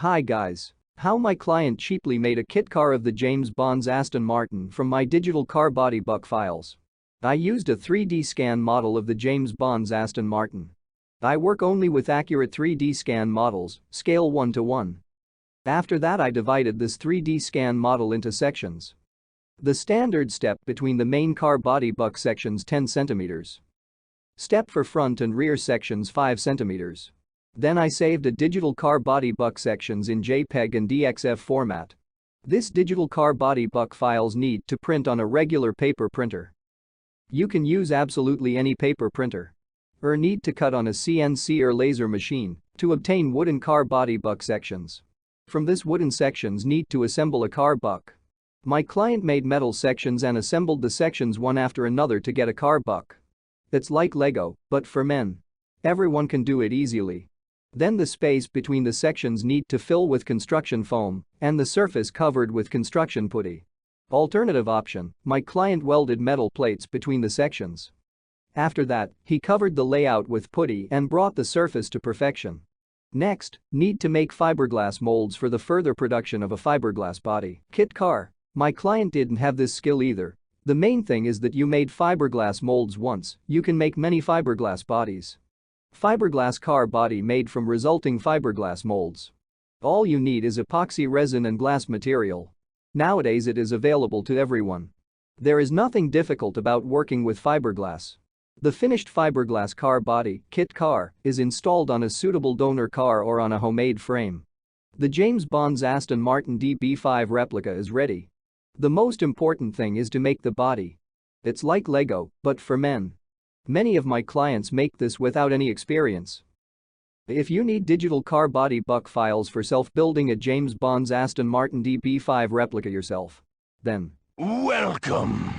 Hi guys. How my client cheaply made a kit car of the James Bond's Aston Martin from my digital car body buck files. I used a 3D scan model of the James Bond's Aston Martin. I work only with accurate 3D scan models, scale 1:1. After that I divided this 3D scan model into sections. The standard step between the main car body buck sections 10 cm. Step for front and rear sections 5 cm. Then I saved a digital car body buck sections in JPEG and DXF format. This digital car body buck files need to print on a regular paper printer. You can use absolutely any paper printer. Or need to cut on a CNC or laser machine to obtain wooden car body buck sections. From this wooden sections need to assemble a car buck. My client made metal sections and assembled the sections one after another to get a car buck. It's like Lego, but for men. Everyone can do it easily. Then the space between the sections need to fill with construction foam and the surface covered with construction putty. Alternative option, my client welded metal plates between the sections. After that, he covered the layout with putty and brought the surface to perfection. Next, need to make fiberglass molds for the further production of a fiberglass body kit car. My client didn't have this skill either. The main thing is that you made fiberglass molds once, you can make many fiberglass bodies. Fiberglass car body made from resulting fiberglass molds. All you need is epoxy resin and glass material. Nowadays it is available to everyone. There is nothing difficult about working with fiberglass. The finished fiberglass car body kit car is installed on a suitable donor car or on a homemade frame. The James Bond's Aston Martin DB5 replica is ready. The most important thing is to make the body. It's like Lego, but for men. Many of my clients make this without any experience. If you need digital car body buck files for self-building a James Bond's Aston Martin DB5 replica yourself, then welcome.